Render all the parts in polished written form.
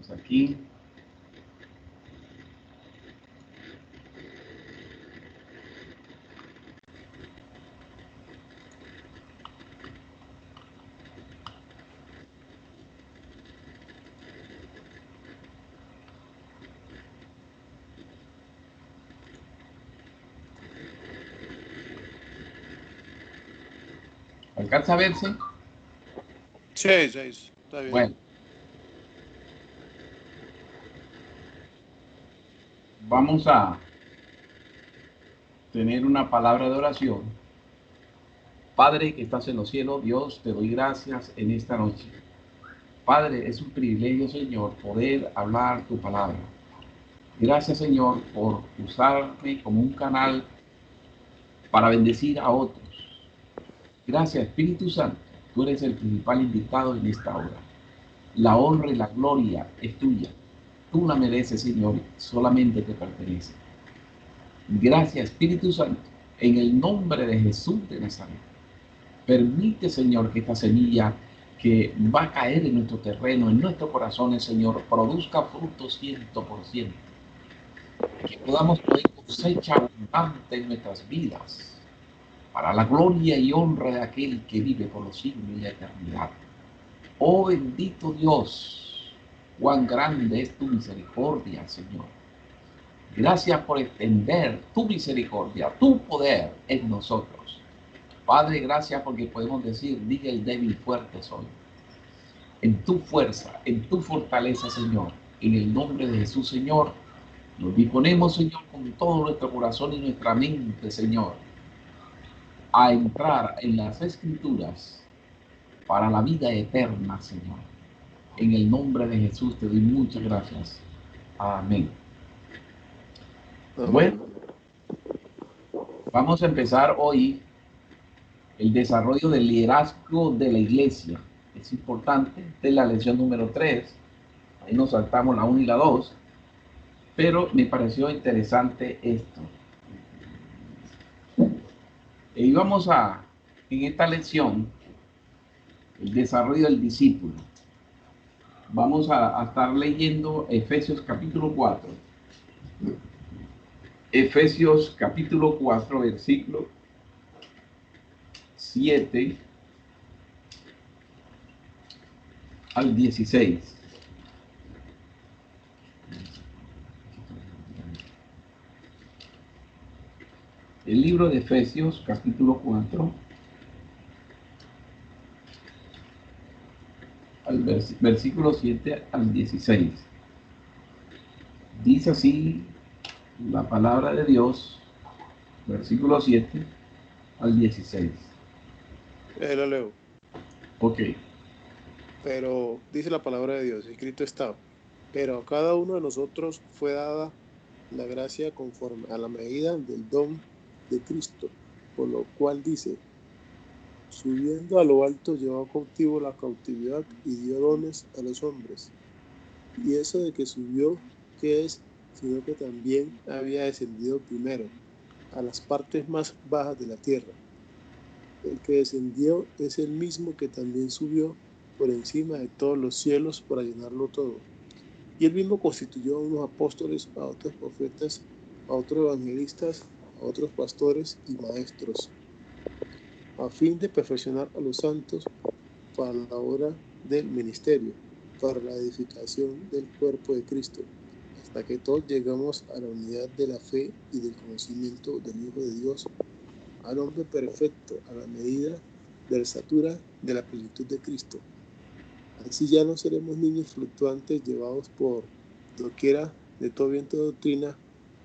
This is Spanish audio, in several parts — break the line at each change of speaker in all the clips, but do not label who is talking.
Vamos aquí. ¿Alcanza a verse?
Sí, está bien.
Bueno. Vamos a tener una palabra de oración. Padre que estás en los cielos, Dios, te doy gracias en esta noche. Padre, es un privilegio, Señor, poder hablar tu palabra. Gracias, Señor, por usarme como un canal para bendecir a otros. Gracias, Espíritu Santo. Tú eres el principal invitado en esta hora. La honra y la gloria es tuya. Tú la mereces, Señor, solamente te pertenece. Gracias, Espíritu Santo, en el nombre de Jesús de Nazaret. Permite, Señor, que esta semilla que va a caer en nuestro terreno, en nuestros corazones, Señor, produzca frutos 100%. Que podamos tener cosecha abundante en nuestras vidas, para la gloria y honra de aquel que vive por los siglos y la eternidad. Oh bendito Dios, cuán grande es tu misericordia, Señor. Gracias por extender tu misericordia, tu poder en nosotros. Padre, gracias porque podemos decir, diga el débil fuerte soy. En tu fuerza, en tu fortaleza, Señor, en el nombre de Jesús, Señor, nos disponemos, Señor, con todo nuestro corazón y nuestra mente, Señor, a entrar en las Escrituras para la vida eterna, Señor. En el nombre de Jesús te doy muchas gracias. Amén.
Amén.
Bueno, vamos a empezar hoy el desarrollo del liderazgo de la iglesia. Es importante, esta es la lección número 3. Ahí nos saltamos la 1 y la 2. Pero me pareció interesante esto. Y vamos en esta lección, el desarrollo del discípulo. Vamos a estar leyendo Efesios capítulo 4. Efesios capítulo 4, versículo 7 al 16. El libro de Efesios capítulo 4, versículo 7 al 16. Dice así la palabra de Dios, versículo 7 al 16.
Lo leo.
Ok.
Pero dice la palabra de Dios, escrito está, pero a cada uno de nosotros fue dada la gracia conforme a la medida del don de Cristo, por lo cual dice, subiendo a lo alto llevó cautivo la cautividad y dio dones a los hombres. Y eso de que subió, ¿qué es? Sino que también había descendido primero a las partes más bajas de la tierra. El que descendió es el mismo que también subió por encima de todos los cielos para llenarlo todo. Y él mismo constituyó a unos apóstoles, a otros profetas, a otros evangelistas, a otros pastores y maestros, a fin de perfeccionar a los santos para la obra del ministerio, para la edificación del cuerpo de Cristo, hasta que todos llegamos a la unidad de la fe y del conocimiento del Hijo de Dios, al hombre perfecto, a la medida de la estatura de la plenitud de Cristo. Así ya no seremos niños fluctuantes llevados por doquiera de todo viento de doctrina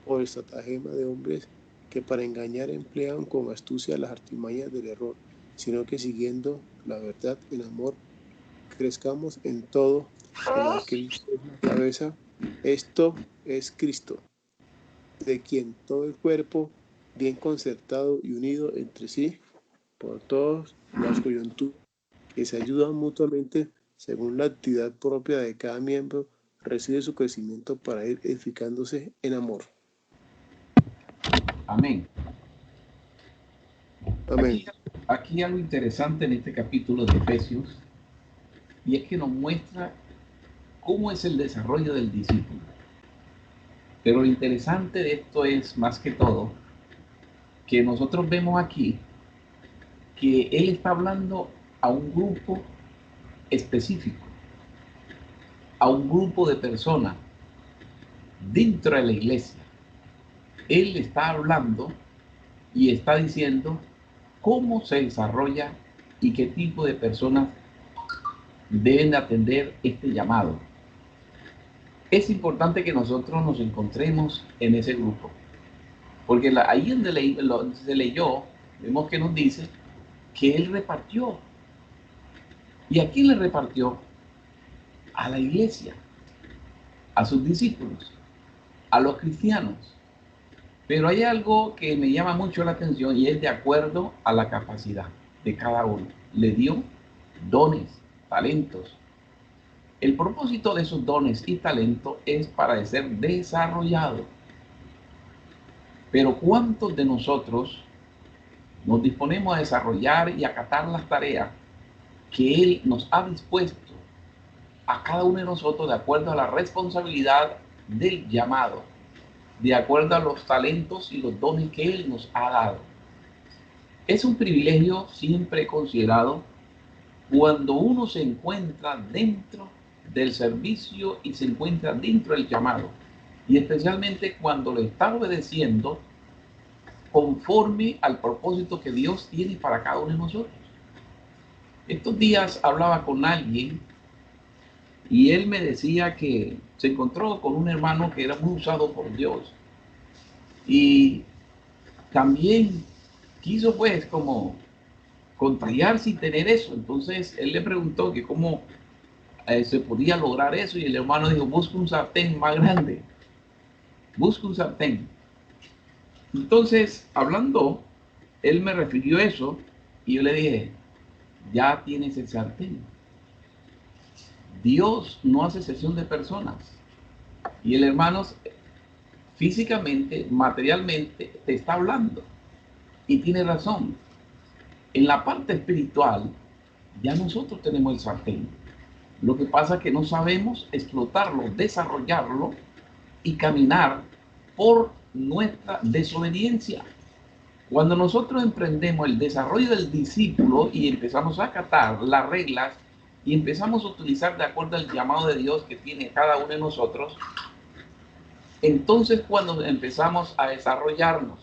o el estratagema de hombres que para engañar emplean con astucia las artimañas del error, sino que siguiendo la verdad en amor, crezcamos en todo en aquel que es la cabeza. Esto es Cristo, de quien todo el cuerpo, bien concertado y unido entre sí, por todas las coyunturas que se ayudan mutuamente según la actividad propia de cada miembro, recibe su crecimiento para ir edificándose en amor.
Amén.
Amén.
Aquí algo interesante en este capítulo de Efesios, y es que nos muestra cómo es el desarrollo del discípulo. Pero lo interesante de esto es, más que todo, que nosotros vemos aquí que él está hablando a un grupo específico, a un grupo de personas dentro de la iglesia. Él está hablando y está diciendo cómo se desarrolla y qué tipo de personas deben atender este llamado. Es importante que nosotros nos encontremos en ese grupo, porque ahí donde se leyó, vemos que nos dice que él repartió. ¿Y a quién le repartió? A la iglesia, a sus discípulos, a los cristianos. Pero hay algo que me llama mucho la atención y es de acuerdo a la capacidad de cada uno. Le dio dones, talentos. El propósito de esos dones y talentos es para ser desarrollado. Pero ¿cuántos de nosotros nos disponemos a desarrollar y acatar las tareas que Él nos ha dispuesto a cada uno de nosotros de acuerdo a la responsabilidad del llamado, de acuerdo a los talentos y los dones que Él nos ha dado? Es un privilegio siempre considerado cuando uno se encuentra dentro del servicio y se encuentra dentro del llamado, y especialmente cuando le está obedeciendo conforme al propósito que Dios tiene para cada uno de nosotros. Estos días hablaba con alguien y él me decía que se encontró con un hermano que era muy usado por Dios y también quiso pues como contrariarse y tener eso. Entonces él le preguntó que cómo se podía lograr eso, y el hermano dijo: busca un sartén más grande, busca un sartén. Entonces, hablando, él me refirió eso y yo le dije: ya tienes el sartén. Dios no hace excepción de personas, y el hermano físicamente, materialmente te está hablando y tiene razón. En la parte espiritual ya nosotros tenemos el sartén. Lo que pasa es que no sabemos explotarlo, desarrollarlo y caminar por nuestra desobediencia. Cuando nosotros emprendemos el desarrollo del discípulo y empezamos a acatar las reglas y empezamos a utilizar de acuerdo al llamado de Dios que tiene cada uno de nosotros, entonces cuando empezamos a desarrollarnos.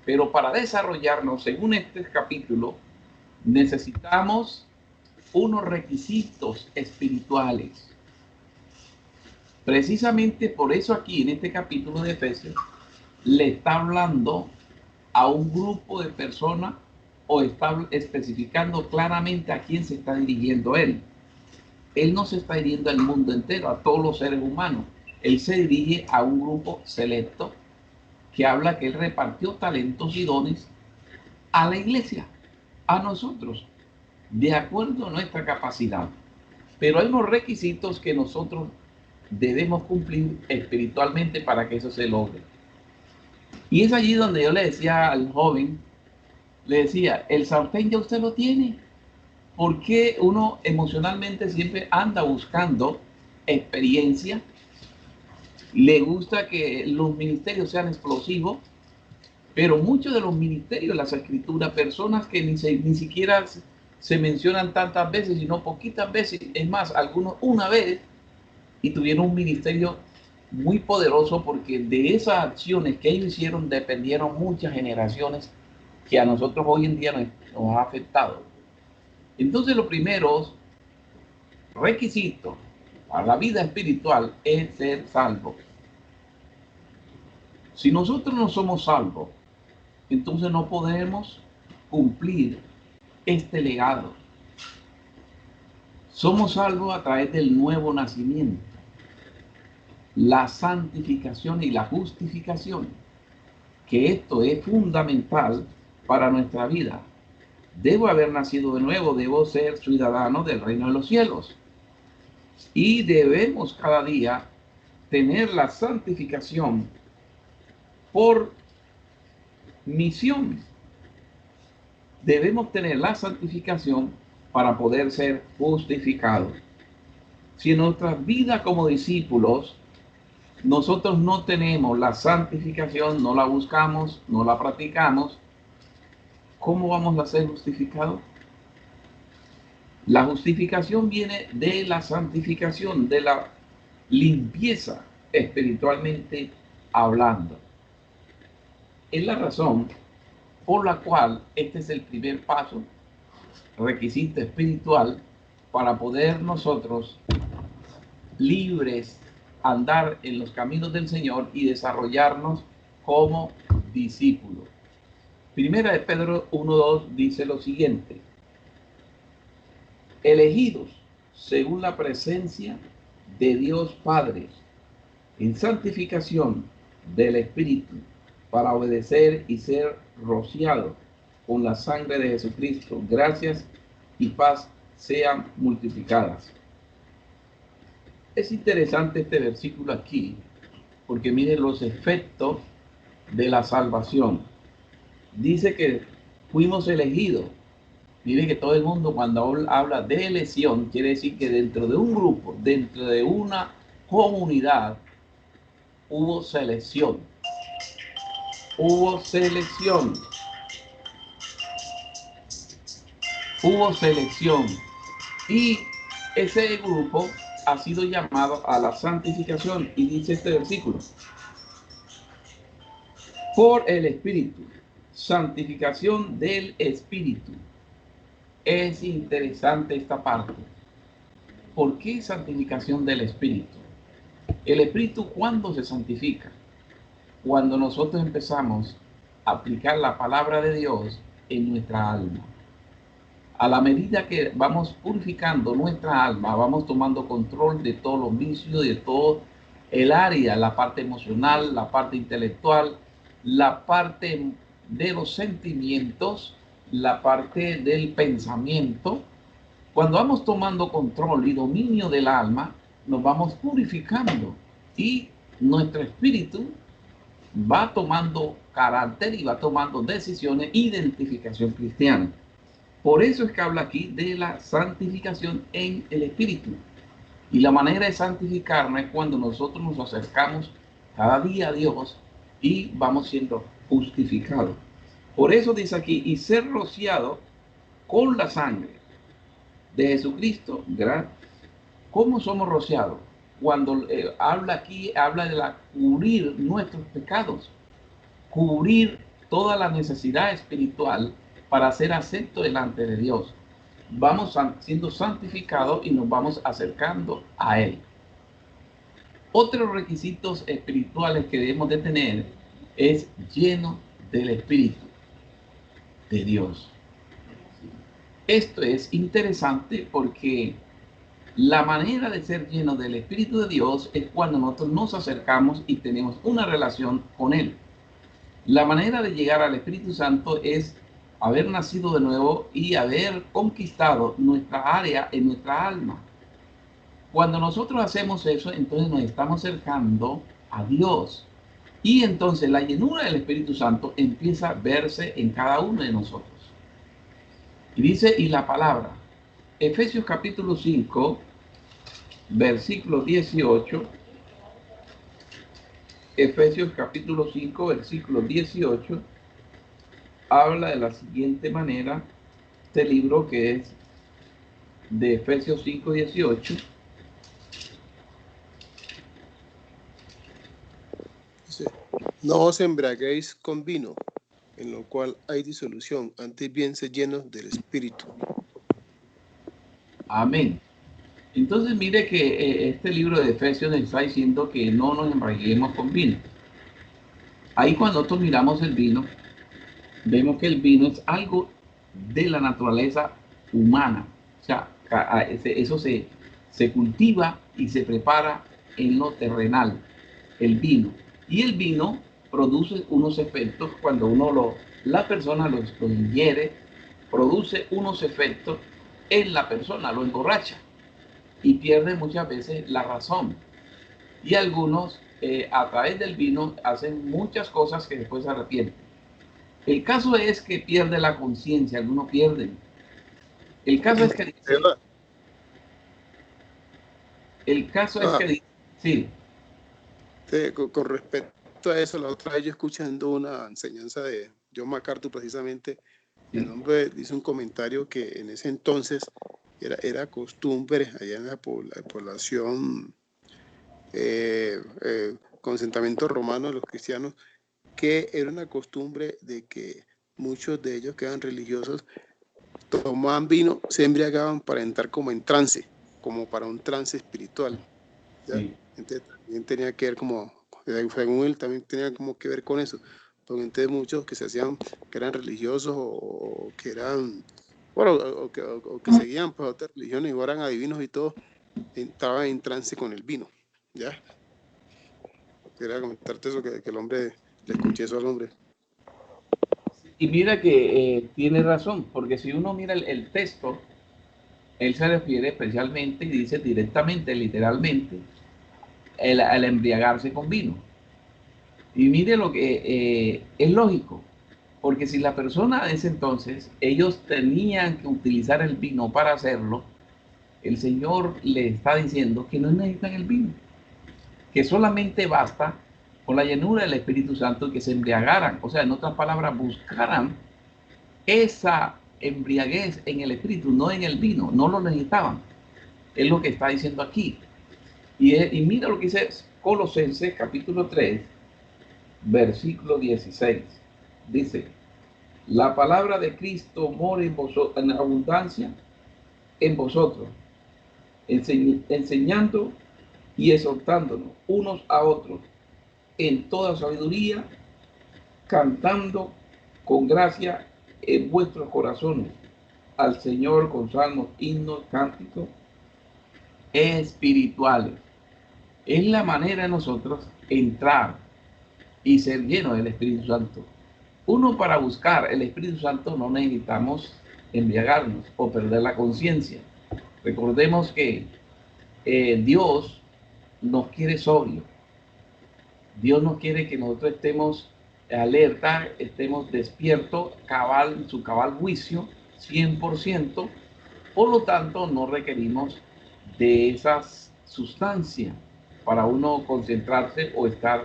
Pero para desarrollarnos, según este capítulo, necesitamos unos requisitos espirituales. Precisamente por eso aquí en este capítulo de Efesios le está hablando a un grupo de personas, o está especificando claramente a quién se está dirigiendo él. Él no se está dirigiendo al mundo entero, a todos los seres humanos. Él se dirige a un grupo selecto que habla que él repartió talentos y dones a la iglesia, a nosotros, de acuerdo a nuestra capacidad. Pero hay unos requisitos que nosotros debemos cumplir espiritualmente para que eso se logre. Y es allí donde yo le decía al joven, le decía: el sartén ya usted lo tiene. ¿Por qué uno emocionalmente siempre anda buscando experiencia? Le gusta que los ministerios sean explosivos, pero muchos de los ministerios de las escrituras, personas que ni siquiera se mencionan tantas veces, sino poquitas veces, es más, algunos una vez, y tuvieron un ministerio muy poderoso, porque de esas acciones que ellos hicieron dependieron muchas generaciones que a nosotros hoy en día nos ha afectado. Entonces, los primeros requisitos para la vida espiritual es ser salvo. Si nosotros no somos salvos, entonces no podemos cumplir este legado. Somos salvos a través del nuevo nacimiento, la santificación y la justificación, que esto es fundamental para nuestra vida. Debo haber nacido de nuevo, debo ser ciudadano del reino de los cielos. Y debemos cada día tener la santificación por misión. Debemos tener la santificación para poder ser justificados. Si en nuestra vida como discípulos nosotros no tenemos la santificación, no la buscamos, no la practicamos, ¿cómo vamos a ser justificados? La justificación viene de la santificación, de la limpieza espiritualmente hablando. Es la razón por la cual este es el primer paso, requisito espiritual, para poder nosotros libres andar en los caminos del Señor y desarrollarnos como discípulos. Primera de Pedro 1:2 dice lo siguiente: elegidos según la presencia de Dios Padre, en santificación del Espíritu, para obedecer y ser rociados con la sangre de Jesucristo. Gracias y paz sean multiplicadas. Es interesante este versículo aquí, porque miren los efectos de la salvación. Dice que fuimos elegidos. Mire que todo el mundo cuando habla de elección, quiere decir que dentro de un grupo, dentro de una comunidad, hubo selección. Hubo selección. Hubo selección. Y ese grupo ha sido llamado a la santificación. Y dice este versículo: por el Espíritu. Santificación del Espíritu. Es interesante esta parte. ¿Por qué santificación del Espíritu? El Espíritu, ¿cuándo se santifica? Cuando nosotros empezamos a aplicar la palabra de Dios en nuestra alma. A la medida que vamos purificando nuestra alma, vamos tomando control de todos los vicios, de todo el área, la parte emocional, la parte intelectual, la parte de los sentimientos, la parte del pensamiento. Cuando vamos tomando control y dominio del alma, nos vamos purificando y nuestro espíritu va tomando carácter y va tomando decisiones, identificación cristiana. Por eso es que habla aquí de la santificación en el espíritu. Y la manera de santificarnos es cuando nosotros nos acercamos cada día a Dios y vamos siendo justificados. Por eso dice aquí, y ser rociado con la sangre de Jesucristo. ¿Cómo somos rociados? Cuando habla aquí, habla de cubrir nuestros pecados, cubrir toda la necesidad espiritual para ser acepto delante de Dios. Vamos siendo santificados y nos vamos acercando a Él. Otros requisitos espirituales que debemos de tener es lleno del Espíritu de Dios. Esto es interesante porque la manera de ser lleno del Espíritu de Dios es cuando nosotros nos acercamos y tenemos una relación con Él. La manera de llegar al Espíritu Santo es haber nacido de nuevo y haber conquistado nuestra área en nuestra alma. Cuando nosotros hacemos eso, entonces nos estamos acercando a Dios. Y entonces la llenura del Espíritu Santo empieza a verse en cada uno de nosotros. Y dice, y la palabra, Efesios capítulo 5, versículo 18. Efesios capítulo 5, versículo 18. Habla de la siguiente manera, este libro que es de Efesios 5, 18.
No os embriaguéis con vino, en lo cual hay disolución, antes bien sed llenos del Espíritu.
Amén. Entonces mire que este libro de Efesios nos está diciendo que no nos embriaguemos con vino. Ahí cuando nosotros miramos el vino, vemos que el vino es algo de la naturaleza humana. O sea, eso se cultiva y se prepara en lo terrenal, el vino. Y el vino produce unos efectos cuando la persona lo ingiere, produce unos efectos en la persona, lo emborracha y pierde muchas veces la razón. Y algunos a través del vino hacen muchas cosas que después se arrepienten. El caso es que pierde la conciencia, algunos pierden. El caso es que dice, El caso es
Ah,
que, sí,
con respecto a eso, la otra vez yo escuchando una enseñanza de John MacArthur precisamente, el
sí,
hombre dice un comentario que en ese entonces era costumbre allá en la población con asentamiento romano de los cristianos, que era una costumbre de que muchos de ellos que eran religiosos tomaban vino, se embriagaban para entrar como en trance, como para un trance espiritual, ¿ya?
sí.
Entonces también tenía que ver como, según él, también tenía como que ver con eso. Porque entonces muchos que se hacían, que eran religiosos o que eran, bueno, o que seguían pues otras religiones y eran adivinos y todo, entraban en trance con el vino, ¿ya? Quería comentarte eso, que el hombre, le escuché eso al hombre.
Y mira que tiene razón, porque si uno mira el texto, él se refiere especialmente y dice directamente, literalmente, el embriagarse con vino. Y mire lo que es lógico, porque si la persona de ese entonces, ellos tenían que utilizar el vino para hacerlo, el Señor le está diciendo que no necesitan el vino, que solamente basta con la llenura del Espíritu Santo que se embriagaran, o sea, en otras palabras, buscaran esa embriaguez en el Espíritu, no en el vino, no lo necesitaban. Es lo que está diciendo aquí. Y mira lo que dice Colosenses capítulo 3, versículo 16. Dice, la palabra de Cristo mora en vosotros, en abundancia en vosotros, enseñando y exhortándonos unos a otros en toda sabiduría, cantando con gracia en vuestros corazones al Señor con salmos, himnos, cánticos espirituales. Es la manera de nosotros entrar y ser llenos del Espíritu Santo. Uno, para buscar el Espíritu Santo no necesitamos embriagarnos o perder la conciencia. Recordemos que Dios nos quiere sobrio. Dios no quiere que nosotros estemos alerta, estemos despiertos, cabal, su cabal juicio, 100%. Por lo tanto, no requerimos de esas sustancias para uno concentrarse o estar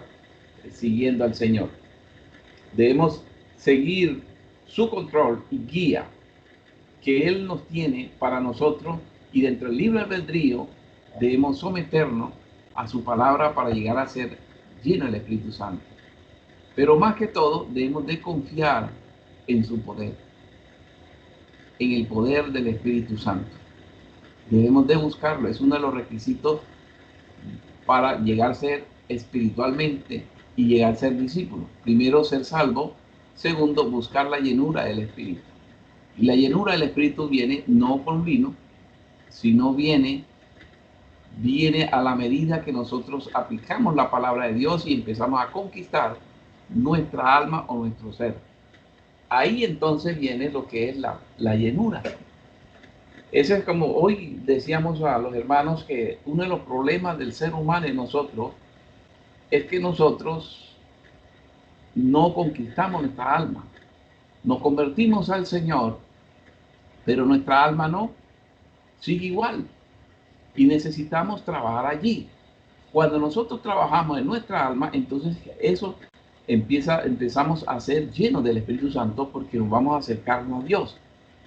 siguiendo al Señor. Debemos seguir su control y guía que Él nos tiene para nosotros, y dentro del libre albedrío debemos someternos a su palabra para llegar a ser lleno del Espíritu Santo. Pero más que todo debemos de confiar en su poder, en el poder del Espíritu Santo. Debemos de buscarlo, es uno de los requisitos para llegar a ser espiritualmente y llegar a ser discípulo. Primero, ser salvo. Segundo, buscar la llenura del Espíritu. Y la llenura del Espíritu viene no con vino, sino viene a la medida que nosotros aplicamos la palabra de Dios y empezamos a conquistar nuestra alma o nuestro ser. Ahí entonces viene lo que es la llenura. Ese es como hoy decíamos a los hermanos que uno de los problemas del ser humano en nosotros es que nosotros no conquistamos nuestra alma. Nos convertimos al Señor, pero nuestra alma no, sigue igual. Y necesitamos trabajar allí. Cuando nosotros trabajamos en nuestra alma, entonces eso empezamos a ser llenos del Espíritu Santo porque nos vamos a acercarnos a Dios.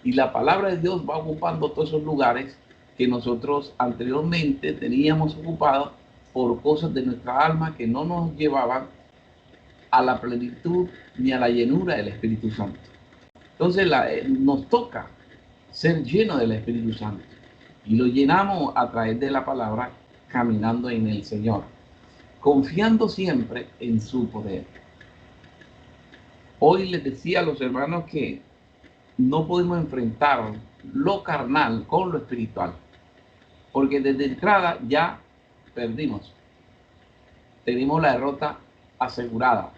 Y la palabra de Dios va ocupando todos esos lugares que nosotros anteriormente teníamos ocupados por cosas de nuestra alma que no nos llevaban a la plenitud ni a la llenura del Espíritu Santo. Entonces nos toca ser llenos del Espíritu Santo y lo llenamos a través de la palabra, caminando en el Señor, confiando siempre en su poder. Hoy les decía a los hermanos que no podemos enfrentar lo carnal con lo espiritual, porque desde entrada ya perdimos, tenemos la derrota asegurada.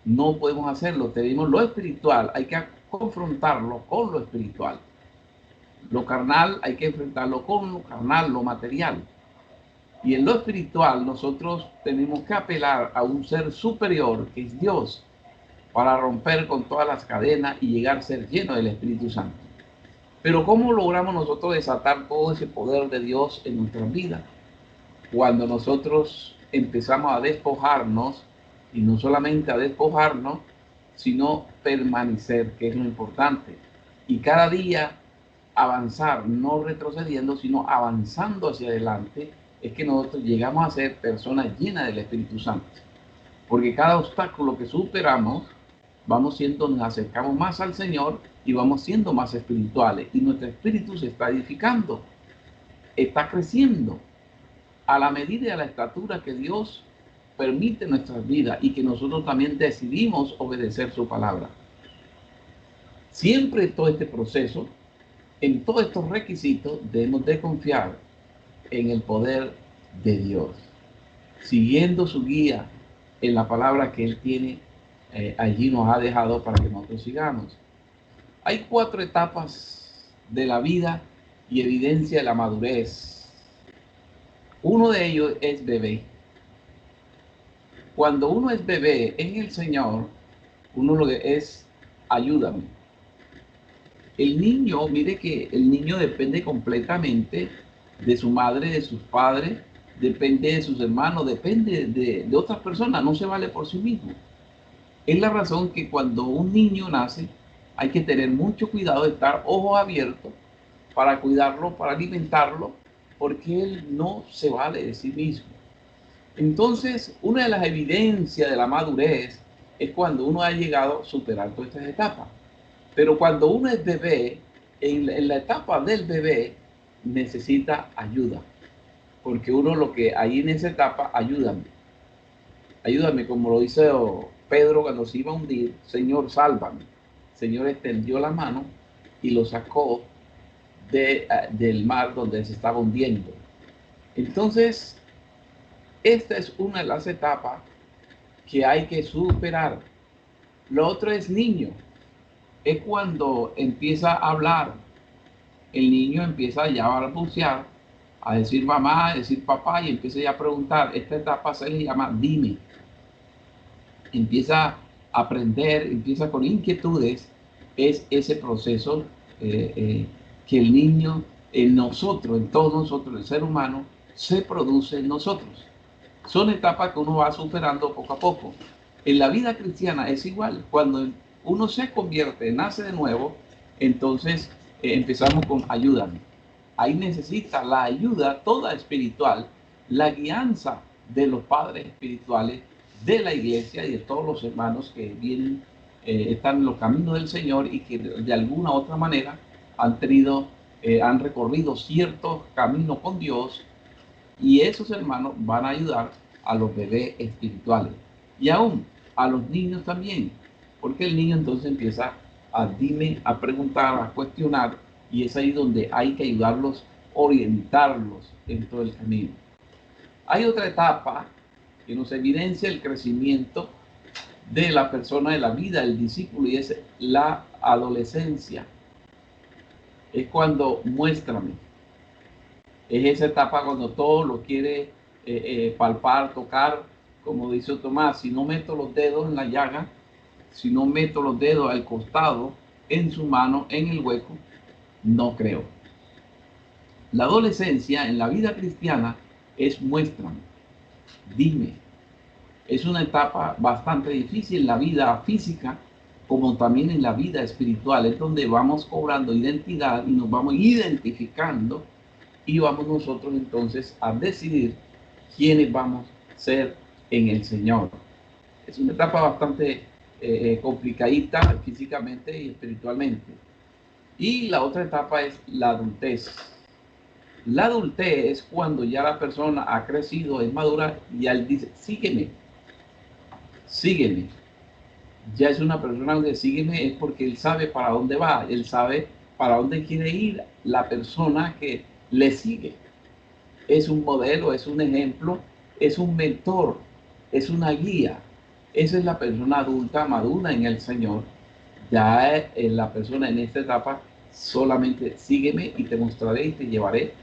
No podemos hacerlo, tenemos lo espiritual, hay que confrontarlo con lo espiritual. Lo carnal hay que enfrentarlo con lo carnal, lo material. Y en lo espiritual nosotros tenemos que apelar a un ser superior que es Dios para romper con todas las cadenas y llegar a ser lleno del Espíritu Santo. Pero ¿cómo logramos nosotros desatar todo ese poder de Dios en nuestras vidas? cuando nosotros empezamos a despojarnos, y no solamente a despojarnos, sino permanecer, que es lo importante. Y cada día avanzar, no retrocediendo, sino avanzando hacia adelante, es que nosotros llegamos a ser personas llenas del Espíritu Santo. Porque cada obstáculo que superamos, vamos siendo, nos acercamos más al Señor y vamos siendo más espirituales. Y nuestro espíritu se está edificando, está creciendo a la medida y a la estatura que Dios permite en nuestras vidas y que nosotros también decidimos obedecer su palabra. Siempre en todo este proceso, en todos estos requisitos, debemos de confiar en el poder de Dios, siguiendo su guía en la palabra que Él tiene allí nos ha dejado para que nosotros sigamos. Hay 4 etapas de la vida y evidencia de la madurez. Uno de ellos es bebé. Cuando uno es bebé en el Señor, uno lo que es ayúdame. El niño, mire que el niño depende completamente de su madre, de sus padres, depende de sus hermanos, depende de otras personas, no se vale por sí mismo. Es la razón que cuando un niño nace hay que tener mucho cuidado de estar ojos abiertos para cuidarlo, para alimentarlo, porque él no se vale de sí mismo. Entonces, una de las evidencias de la madurez es cuando uno ha llegado a superar todas estas etapas. Pero cuando uno es bebé, en la etapa del bebé, necesita ayuda. Porque uno lo que hay en esa etapa, ayúdame. Ayúdame, como lo dice Pedro cuando se iba a hundir, Señor, sálvame. El Señor extendió la mano y lo sacó del mar donde se estaba hundiendo. Entonces, esta es una de las etapas que hay que superar. Lo otro es niño. Es cuando empieza a hablar. El niño empieza ya a balbucear, a decir mamá, a decir papá, y empieza ya a preguntar. Esta etapa se le llama dime. Empieza a aprender, empieza con inquietudes. Es ese proceso que el niño, en nosotros, en todos nosotros, el ser humano, se produce en nosotros. Son etapas que uno va superando poco a poco. En la vida cristiana es igual. Cuando uno se convierte, nace de nuevo, entonces empezamos con ayúdame. Ahí necesita la ayuda toda espiritual, la guianza de los padres espirituales, de la iglesia y de todos los hermanos que vienen, están en los caminos del Señor y que de alguna u otra manera han recorrido ciertos caminos con Dios, y esos hermanos van a ayudar a los bebés espirituales y aún a los niños también, porque el niño entonces empieza a preguntar, a cuestionar, y es ahí donde hay que ayudarlos, orientarlos en todo el camino. Hay otra etapa que nos evidencia el crecimiento de la persona, de la vida del discípulo, y es la adolescencia. Es cuando muéstrame. Es esa etapa cuando todo lo quiere palpar, tocar, como dice Tomás, si no meto los dedos en la llaga, si no meto los dedos al costado, en su mano, en el hueco, no creo. La adolescencia en la vida cristiana es muéstrame, dime. Es una etapa bastante difícil en la vida física, como también en la vida espiritual. Es donde vamos cobrando identidad y nos vamos identificando, y vamos nosotros entonces a decidir quiénes vamos a ser en el Señor. Es una etapa bastante complicadita físicamente y espiritualmente. Y la otra etapa es la adultez. La adultez es cuando ya la persona ha crecido, es madura, y él dice, sígueme, sígueme. Ya es una persona que sígueme, es porque él sabe para dónde va, él sabe para dónde quiere ir la persona que le sigue. Es un modelo, es un ejemplo, es un mentor, es una guía. Esa es la persona adulta, madura en el Señor. Ya es la persona en esta etapa, solamente sígueme y te mostraré y te llevaré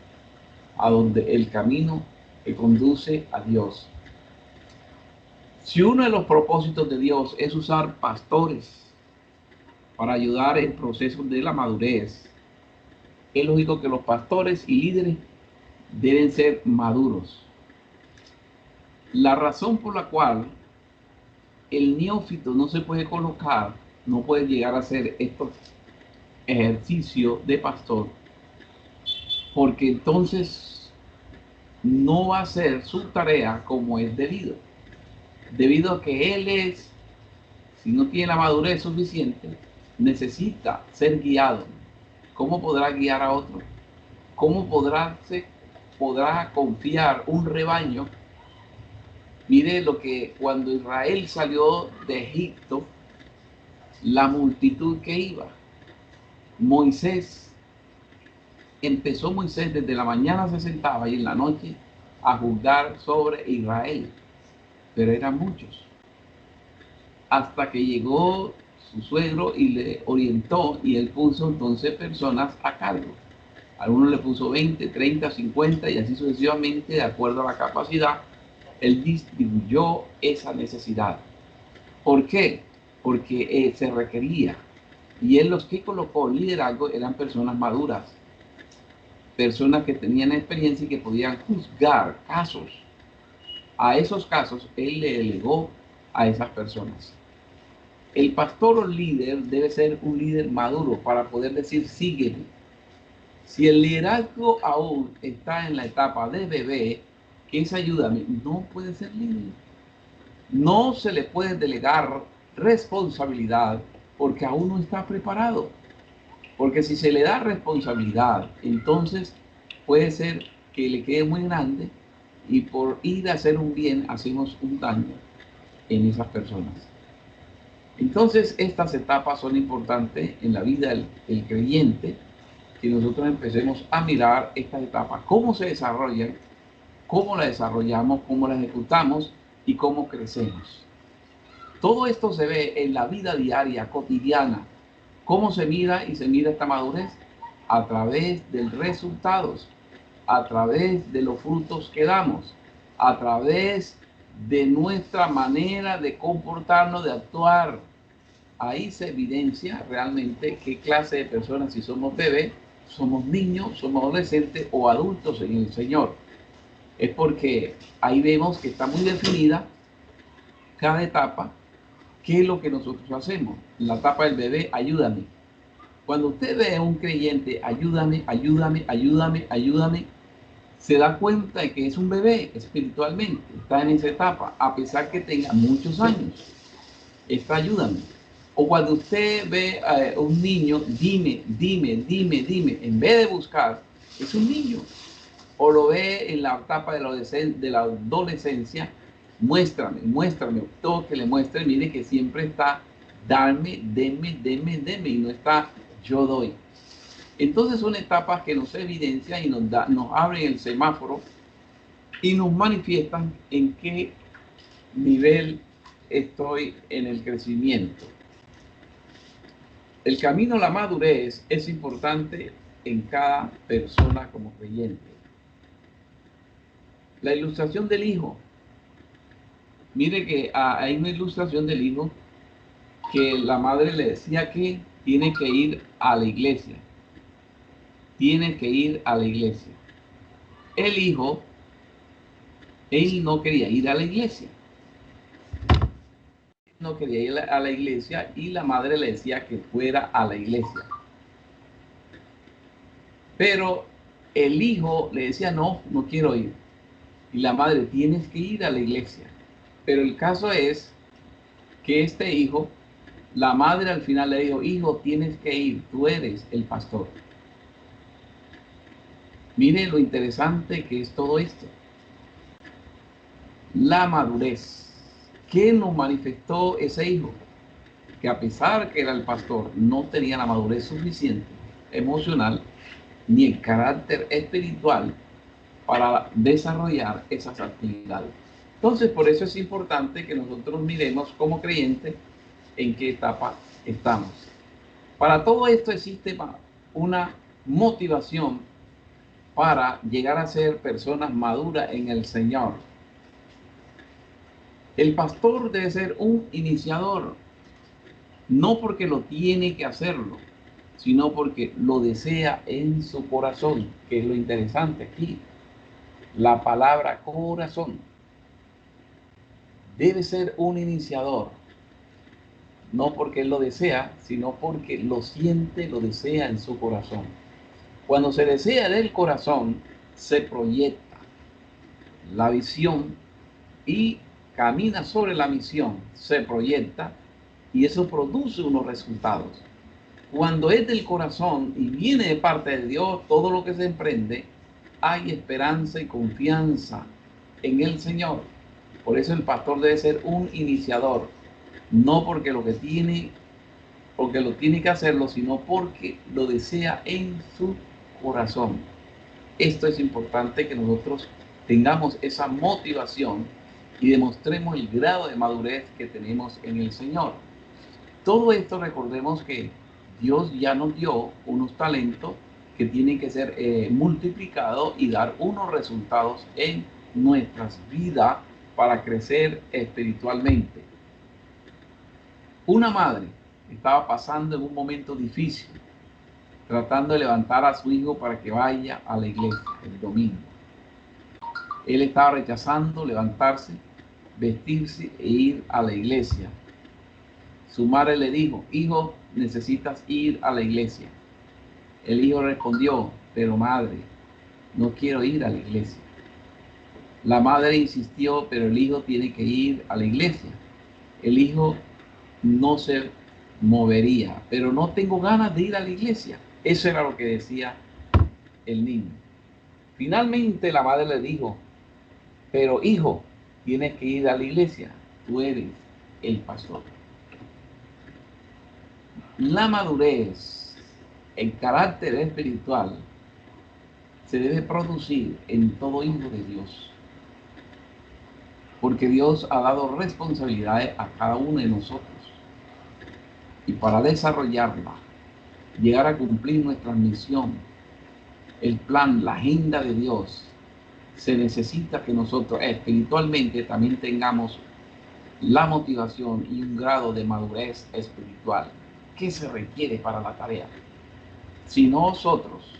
a donde el camino que conduce a Dios. Si uno de los propósitos de Dios es usar pastores para ayudar en procesos de la madurez, es lógico que los pastores y líderes deben ser maduros. La razón por la cual el neófito no se puede colocar, no puede llegar a hacer estos ejercicios de pastor, porque entonces no va a hacer su tarea como es debido a que él es, si no tiene la madurez suficiente, necesita ser guiado. ¿Cómo podrá guiar a otro? ¿Cómo podrá confiar un rebaño? Mire lo que cuando Israel salió de Egipto, la multitud que iba. Moisés desde la mañana se sentaba y en la noche a juzgar sobre Israel, pero eran muchos. Hasta que llegó su suegro y le orientó y él puso entonces personas a cargo. Algunos le puso 20, 30, 50 y así sucesivamente de acuerdo a la capacidad. Él distribuyó esa necesidad. ¿Por qué? Porque se requería. Y él los que colocó liderazgo eran personas maduras, personas que tenían experiencia y que podían juzgar casos. A esos casos él le delegó a esas personas. El pastor o líder debe ser un líder maduro para poder decir sígueme. Si el liderazgo aún está en la etapa de bebé, que es ayúdame, no puede ser líder. No se le puede delegar responsabilidad porque aún no está preparado. Porque si se le da responsabilidad, entonces puede ser que le quede muy grande y por ir a hacer un bien hacemos un daño en esas personas. Entonces estas etapas son importantes en la vida del creyente, que nosotros empecemos a mirar estas etapas, cómo se desarrollan, cómo las desarrollamos, cómo las ejecutamos y cómo crecemos. Todo esto se ve en la vida diaria, cotidiana. ¿Cómo se mira y se mira esta madurez? A través de resultados, a través de los frutos que damos, a través de nuestra manera de comportarnos, de actuar. Ahí se evidencia realmente qué clase de personas, si somos bebés, somos niños, somos adolescentes o adultos en el Señor. Es porque ahí vemos que está muy definida cada etapa, qué es lo que nosotros hacemos. La etapa del bebé, ayúdame. Cuando usted ve a un creyente, ayúdame, ayúdame, ayúdame, ayúdame, se da cuenta de que es un bebé espiritualmente, está en esa etapa, a pesar que tenga muchos años. Está ayúdame. O cuando usted ve a un niño, dime, dime, dime, dime, en vez de buscar, es un niño. O lo ve en la etapa de la adolescencia, muéstrame, muéstrame, todo que le muestre, mire que siempre está, darme, deme, deme, deme, y no está, yo doy. Entonces son etapas que nos evidencian y nos abren el semáforo y nos manifiestan en qué nivel estoy en el crecimiento. El camino a la madurez es importante en cada persona como creyente. La ilustración del hijo. Mire que hay una ilustración del hijo que la madre le decía que tiene que ir a la iglesia. Tiene que ir a la iglesia. El hijo, él no quería ir a la iglesia. No quería ir a la iglesia y la madre le decía que fuera a la iglesia. Pero el hijo le decía, no, no quiero ir. Y la madre, tienes que ir a la iglesia. Pero el caso es que este hijo, la madre al final le dijo, hijo, tienes que ir, tú eres el pastor. Mire lo interesante que es todo esto. La madurez. ¿Qué nos manifestó ese hijo? Que a pesar que era el pastor, no tenía la madurez suficiente emocional ni el carácter espiritual para desarrollar esas actividades. Entonces, por eso es importante que nosotros miremos como creyentes en qué etapa estamos. Para todo esto existe una motivación para llegar a ser personas maduras en el Señor. El pastor debe ser un iniciador, no porque lo tiene que hacerlo, sino porque lo desea en su corazón, que es lo interesante aquí. La palabra corazón. debe ser un iniciador, no porque él lo desea, sino porque lo siente, lo desea en su corazón. Cuando se desea del corazón, se proyecta la visión y camina sobre la misión, se proyecta y eso produce unos resultados. Cuando es del corazón y viene de parte de Dios, todo lo que se emprende, hay esperanza y confianza en el Señor. Por eso el pastor debe ser un iniciador, no porque lo tiene que hacerlo, sino porque lo desea en su corazón. Esto es importante que nosotros tengamos esa motivación y demostremos el grado de madurez que tenemos en el Señor. Todo esto recordemos que Dios ya nos dio unos talentos que tienen que ser multiplicados y dar unos resultados en nuestras vidas para crecer espiritualmente. Una madre estaba pasando en un momento difícil, tratando de levantar a su hijo para que vaya a la iglesia el domingo. Él estaba rechazando levantarse, vestirse e ir a la iglesia. Su madre le dijo: hijo, necesitas ir a la iglesia. El hijo respondió: pero madre, no quiero ir a la iglesia. La madre insistió: pero el hijo tiene que ir a la iglesia. El hijo no se movería: pero no tengo ganas de ir a la iglesia. Eso era lo que decía el niño. Finalmente la madre le dijo: pero hijo, tienes que ir a la iglesia, tú eres el pastor. La madurez, el carácter espiritual, se debe producir en todo hijo de Dios, porque Dios ha dado responsabilidades a cada uno de nosotros, y para desarrollarla, llegar a cumplir nuestra misión, el plan, la agenda de Dios, se necesita que nosotros espiritualmente también tengamos la motivación y un grado de madurez espiritual. ¿Qué se requiere para la tarea? Si nosotros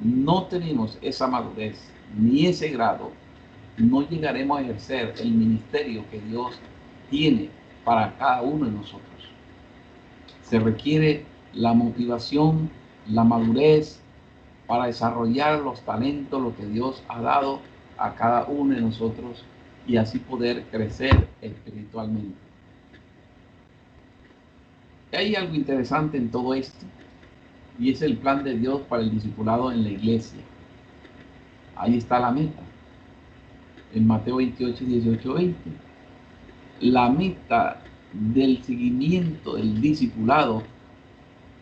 no tenemos esa madurez ni ese grado, no llegaremos a ejercer el ministerio que Dios tiene para cada uno de nosotros. Se requiere la motivación, la madurez para desarrollar los talentos, lo que Dios ha dado a cada uno de nosotros y así poder crecer espiritualmente. Hay algo interesante en todo esto y es el plan de Dios para el discipulado en la iglesia. Ahí está la meta. En Mateo 28, 18, 20. La meta del seguimiento del discipulado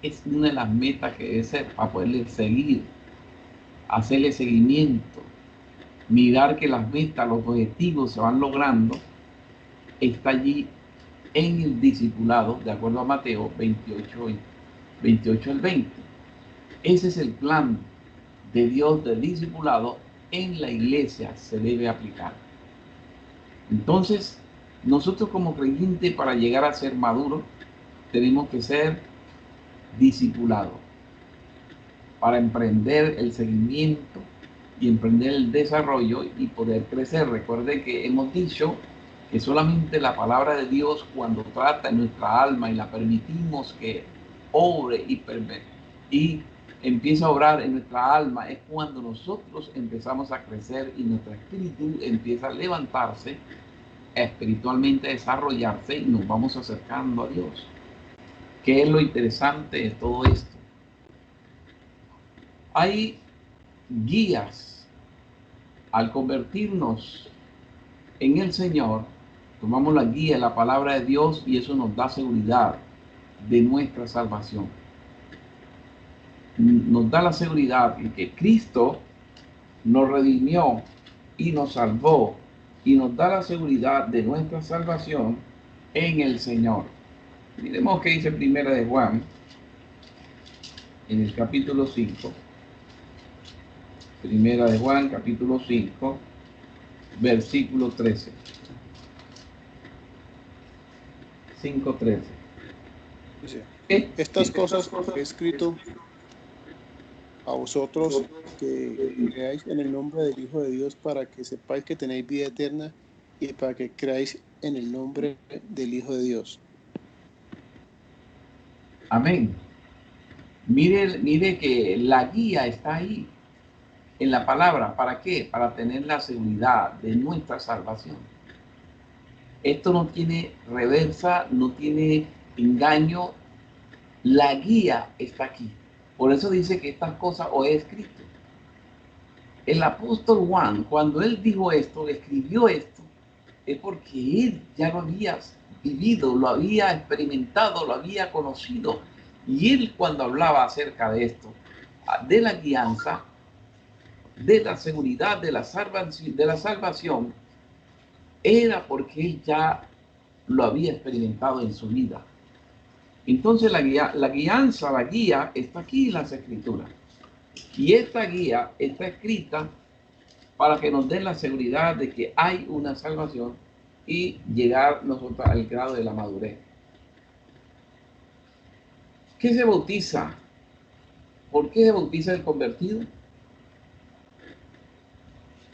es una de las metas que debe ser para poderle seguir, hacerle seguimiento, mirar que las metas, los objetivos se van logrando. Está allí en el discipulado, de acuerdo a Mateo 28 al 20. Ese es el plan de Dios del discipulado. En la iglesia se debe aplicar. Entonces, nosotros como creyentes, para llegar a ser maduros, tenemos que ser discipulados para emprender el seguimiento y emprender el desarrollo y poder crecer. Recuerde que hemos dicho que solamente la palabra de Dios, cuando trata en nuestra alma y la permitimos que obre y empieza a obrar en nuestra alma, es cuando nosotros empezamos a crecer y nuestra espíritu empieza a levantarse, espiritualmente a desarrollarse y nos vamos acercando a Dios. ¿Qué es lo interesante de todo esto? Hay guías. Al convertirnos en el Señor, tomamos la guía de la palabra de Dios y eso nos da seguridad de nuestra salvación. Nos da la seguridad de que Cristo nos redimió y nos salvó y nos da la seguridad de nuestra salvación en el Señor. Miremos qué dice Primera de Juan en el capítulo 5. Primera de Juan, capítulo 5, versículo 13. 5:13.
Estas cosas he escrito a vosotros que creáis en el nombre del Hijo de Dios, para que sepáis que tenéis vida eterna y para que creáis en el nombre del Hijo de Dios.
Amén. Mire que la guía está ahí en la palabra. ¿Para qué? Para tener la seguridad de nuestra salvación. Esto no tiene reversa, no tiene engaño. La guía está aquí. Por eso dice que estas cosas os he escrito. El apóstol Juan, cuando él dijo esto, escribió esto, es porque él ya lo había vivido, lo había experimentado, lo había conocido. Y él cuando hablaba acerca de esto, de la guianza, de la seguridad, de la salvación, era porque él ya lo había experimentado en su vida. Entonces la guianza, la guía está aquí en las escrituras. Y esta guía está escrita para que nos den la seguridad de que hay una salvación y llegar nosotros al grado de la madurez. ¿Qué se bautiza? ¿Por qué se bautiza el convertido?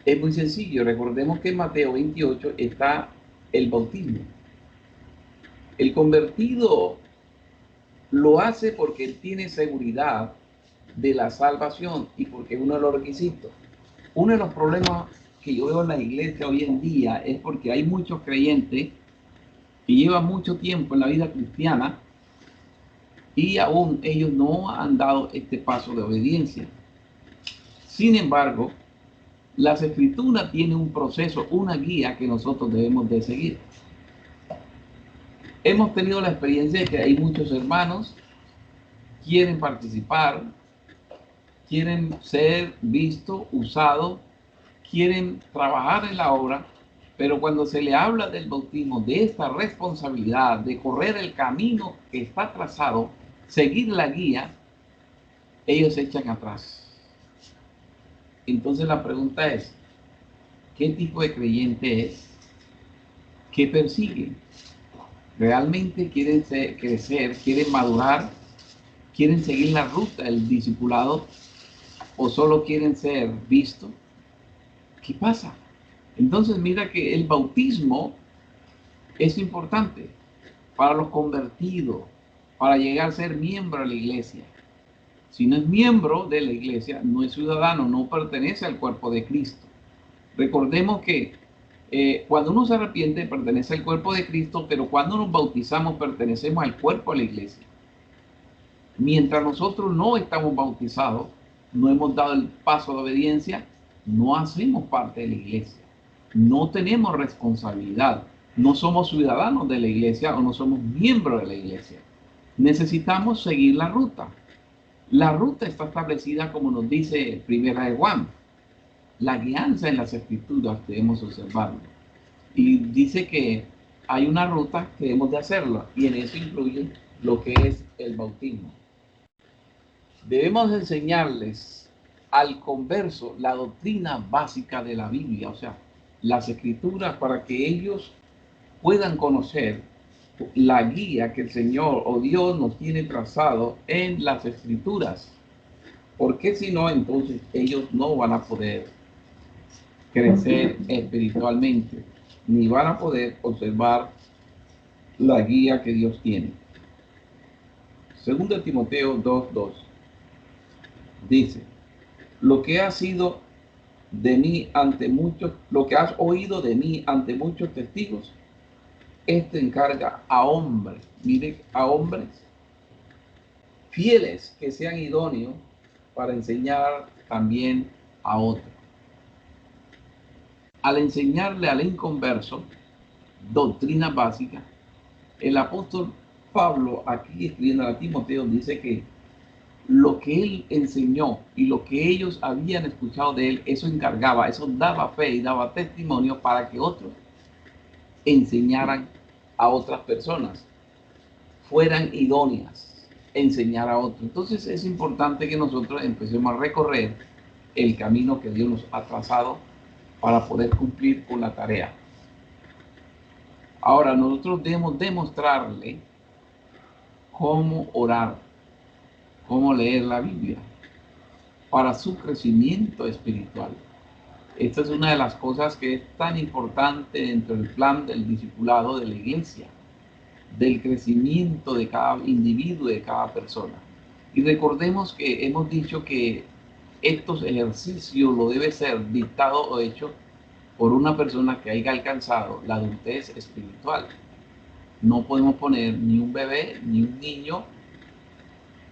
Es muy sencillo. Recordemos que en Mateo 28 está el bautismo. El convertido lo hace porque él tiene seguridad de la salvación y porque es uno de los requisitos. Uno de los problemas que yo veo en la iglesia hoy en día es porque hay muchos creyentes que llevan mucho tiempo en la vida cristiana y aún ellos no han dado este paso de obediencia. Sin embargo, las escrituras tienen un proceso, una guía que nosotros debemos de seguir. Hemos tenido la experiencia de que hay muchos hermanos que quieren participar, quieren ser vistos, usados, quieren trabajar en la obra, pero cuando se le habla del bautismo, de esta responsabilidad de correr el camino que está trazado, seguir la guía, ellos se echan atrás. Entonces la pregunta es, ¿qué tipo de creyente es? ¿Qué persigue? ¿Realmente quieren crecer, quieren madurar, quieren seguir la ruta del discipulado o solo quieren ser vistos? ¿Qué pasa? Entonces mira que el bautismo es importante para los convertidos, para llegar a ser miembro de la iglesia. Si no es miembro de la iglesia, no es ciudadano, no pertenece al cuerpo de Cristo. Recordemos que cuando uno se arrepiente, pertenece al cuerpo de Cristo, pero cuando nos bautizamos, pertenecemos al cuerpo de la iglesia. Mientras nosotros no estamos bautizados, no hemos dado el paso de obediencia, no hacemos parte de la iglesia. No tenemos responsabilidad. No somos ciudadanos de la iglesia o no somos miembros de la iglesia. Necesitamos seguir la ruta. La ruta está establecida como nos dice Primera de Juan. La guianza en las escrituras debemos observarlo. Y dice que hay una ruta que debemos de hacerla y en eso incluye lo que es el bautismo. Debemos enseñarles al converso la doctrina básica de la Biblia, o sea, las escrituras para que ellos puedan conocer la guía que el Señor o Dios nos tiene trazado en las escrituras. Porque si no, entonces ellos no van a poder crecer espiritualmente, ni van a poder observar la guía que Dios tiene. Segundo Timoteo 2:2 dice, lo que ha sido de mí ante muchos, lo que has oído de mí ante muchos testigos, este encarga a hombres, mire, a hombres fieles que sean idóneos para enseñar también a otros. Al enseñarle al inconverso doctrina básica, el apóstol Pablo, aquí escribiendo a Timoteo, dice que lo que él enseñó y lo que ellos habían escuchado de él, eso encargaba, eso daba fe y daba testimonio para que otros enseñaran a otras personas, fueran idóneas, enseñar a otros. Entonces es importante que nosotros empecemos a recorrer el camino que Dios nos ha trazado para poder cumplir con la tarea. Ahora nosotros debemos demostrarle cómo orar, cómo leer la Biblia para su crecimiento espiritual. Esta es una de las cosas que es tan importante dentro del plan del discipulado de la iglesia, del crecimiento de cada individuo, de cada persona. Y recordemos que hemos dicho que estos ejercicios lo debe ser dictado o hecho por una persona que haya alcanzado la adultez espiritual. No podemos poner ni un bebé, ni un niño,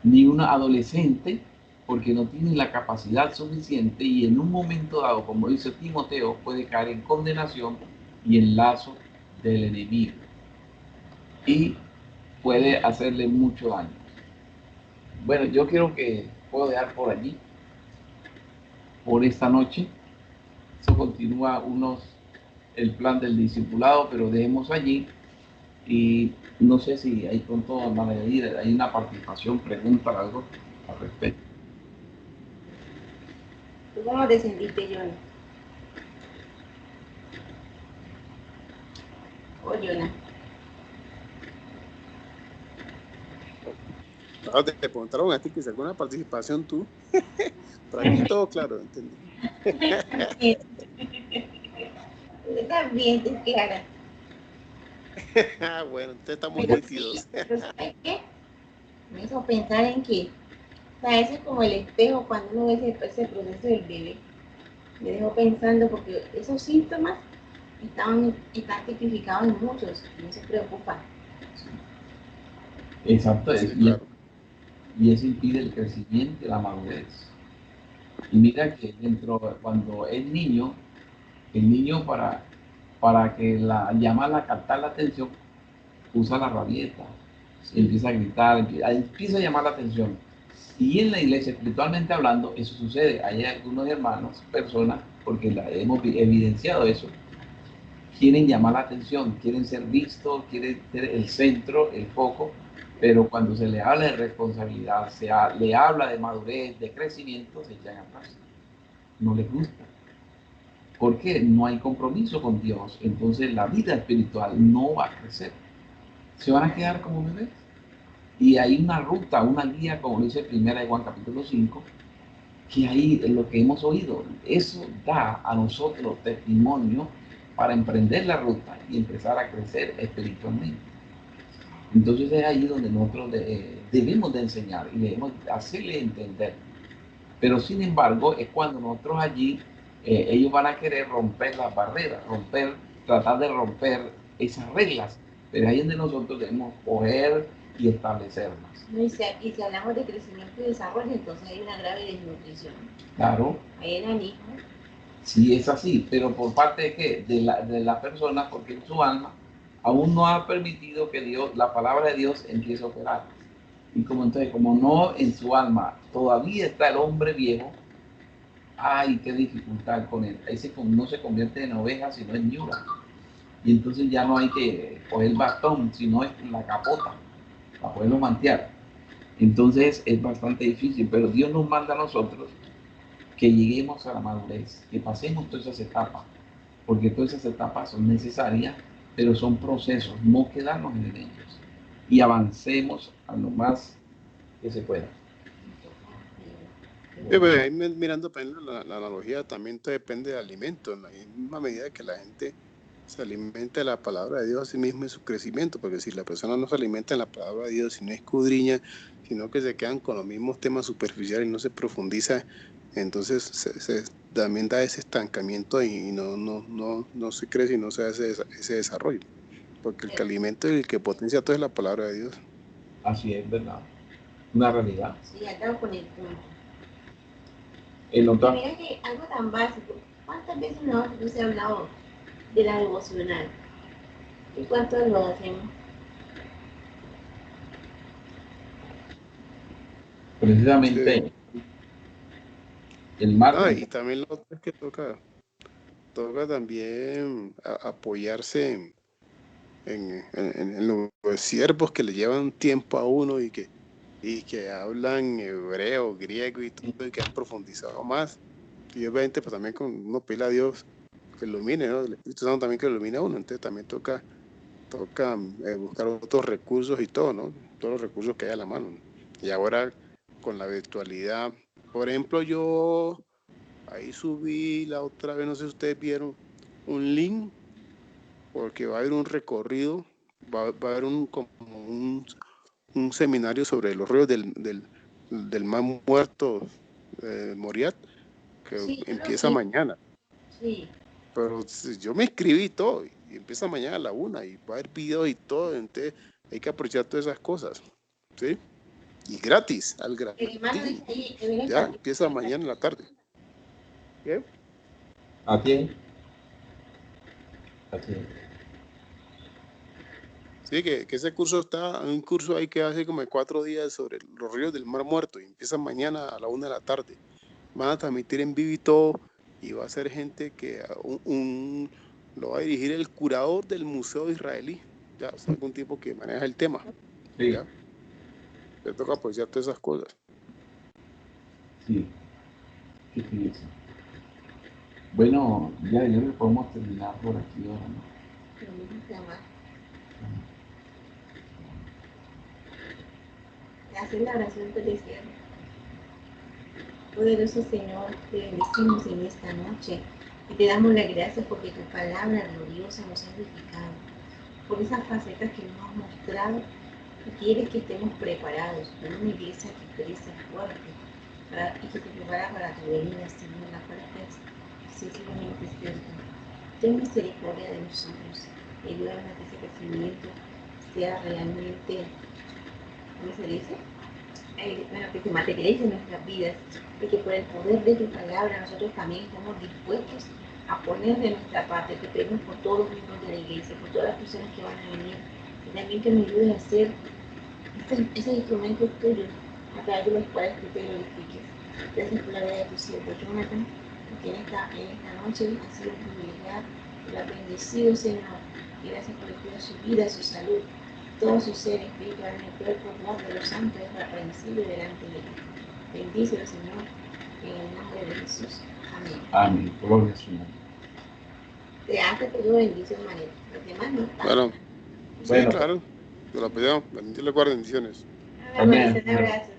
ni un adolescente, porque no tiene la capacidad suficiente y en un momento dado, como dice Timoteo, puede caer en condenación y en lazo del enemigo y puede hacerle mucho daño. Bueno, yo creo que puedo dejar por allí, por esta noche. Eso continúa el plan del discipulado, pero dejemos allí. Y no sé si hay pronto, hay una participación, pregunta, algo al respecto.
¿Tú cómo te sentiste, Jonah? Jonah.
Te preguntaron a ti que si alguna participación tú. Para mí todo claro, entendí.
También te quejarás.
Bueno, entonces estamos nítidos.
Pero ¿sabes qué? Me hizo pensar en que, o sea, ese es como el espejo cuando uno ve ese proceso del bebé. Me dejó pensando porque esos síntomas están tipificados en muchos, no se preocupa.
Exacto,
Sí, claro.
y eso impide el crecimiento y la madurez. Y mira que cuando es niño, el niño para que captar la atención, usa la rabieta, empieza a gritar, empieza a llamar la atención. Y en la iglesia, espiritualmente hablando, eso sucede. Hay algunos hermanos, personas, porque hemos evidenciado eso, quieren llamar la atención, quieren ser vistos, quieren ser el centro, el foco, pero cuando se le habla de responsabilidad, le habla de madurez, de crecimiento, se echan atrás. No les gusta. ¿Por qué? No hay compromiso con Dios. Entonces la vida espiritual no va a crecer. Se van a quedar como bebés. Y hay una ruta, una guía, como lo dice 1 Juan capítulo 5, que ahí lo que hemos oído, eso da a nosotros testimonio para emprender la ruta y empezar a crecer espiritualmente. Entonces es ahí donde nosotros debemos de enseñar y debemos hacerle entender. Pero sin embargo es cuando nosotros allí, ellos van a querer romper las barreras, tratar de romper esas reglas. Pero ahí es donde nosotros debemos coger y establecerlas.
Y si hablamos de crecimiento y desarrollo, entonces hay una grave desnutrición.
Claro.
Hay enanismo.
Sí, es así, pero por parte de qué? De la persona, porque en su alma aún no ha permitido que Dios, la palabra de Dios empiece a operar. Y como no en su alma todavía está el hombre viejo, ay, qué dificultad con él. Ahí no se convierte en oveja, sino en ñura. Y entonces ya no hay que coger el bastón, sino es la capota, para poderlo mantear. Entonces es bastante difícil, pero Dios nos manda a nosotros que lleguemos a la madurez, que pasemos todas esas etapas, porque todas esas etapas son necesarias, pero son procesos, no quedarnos en ellos. Y avancemos a lo más que se pueda.
Pues ahí mirando la analogía, también todo depende del alimento, en la misma medida que la gente se alimenta de la palabra de Dios a sí misma en su crecimiento, porque si la persona no se alimenta en la palabra de Dios, si no escudriña, sino que se quedan con los mismos temas superficiales y no se profundiza, entonces también da ese estancamiento y no se crece y no se hace ese desarrollo, porque el que alimenta y el que potencia todo es la palabra de Dios.
Así es, ¿verdad? Una realidad.
Sí, acabo con el punto.
Mira
que algo tan básico, ¿cuántas veces nosotros hemos hablado de la devocional? ¿Y cuántos lo hacemos?
Precisamente sí. El martes.
Y también lo otro es que toca también apoyarse en los siervos que le llevan tiempo a uno y que hablan hebreo, griego y todo, y que han profundizado más. Y obviamente pues también con uno pide a Dios que ilumine, ¿no? El Espíritu Santo también que ilumine a uno. Entonces también toca buscar otros recursos y todo, ¿no? Todos los recursos que hay a la mano, ¿no? Y ahora con la virtualidad, por ejemplo, yo Ahí subí la otra vez, no sé si ustedes vieron, un link, porque va a haber un recorrido, va a haber como un seminario sobre los ríos del Mar Muerto, Moriat, que
Sí, yo lo
empieza
vi.
mañana.
Sí.
Pero yo me inscribí todo y empieza mañana a la 1 y va a haber videos y todo, entonces hay que aprovechar todas esas cosas, ¿sí? Y gratis, al
El hermano
gratis.
dice ahí que viene
Ya,
para
empieza mañana en la tarde. ¿Qué?
¿A quién? ¿A quién?
Sí, que ese curso está, un curso ahí que hace como 4 días sobre los ríos del Mar Muerto y empieza mañana a la 1 de la tarde. Van a transmitir en vivo y todo y va a ser gente que lo va a dirigir el curador del Museo Israelí, ya, o sea, algún tipo que maneja el tema,
Sí,
ya. Le toca apoyar todas esas cosas.
sí. ¿Qué piensa? Bueno, ya yo le podemos terminar por aquí ahora, ¿no?
Hacer la oración por el cielo. Poderoso Señor, te bendecimos en esta noche y te damos las gracias porque tu palabra gloriosa nos ha edificado, por esas facetas que nos has mostrado y quieres que estemos preparados para una iglesia que crece fuerte y que se prepara para tu venida, Señor, la cual es excesivamente cierta. Ten misericordia de nosotros y ayúdanos a que ese crecimiento sea realmente, ¿cómo se dice? Bueno, que se materialice en nuestras vidas y que por el poder de tu palabra nosotros también estamos dispuestos a poner de nuestra parte. Te pedimos por todos los miembros de la iglesia, por todas las personas que van a venir, y también que nos ayudes a ser esos instrumentos tuyos a través de los cuales tú te glorifiques. Gracias por la vida de tu siervo Jonathan, porque en esta noche ha sido privilegiado, lo ha bendecido, Señor, y gracias por el cuidado de su vida, su salud, todo su ser espiritual, en el cuerpo, amor de los santos es reprensible delante de ti. Bendícelo, Señor, en el nombre de Jesús. Amén.
Amén. Gloria a su nombre.
Antes te digo bendición, María. Los demás no están.
Bueno, sí,
Bueno,
claro. Te lo pedimos. Bendiciones, guarda bendiciones.
Amén. Un abrazo.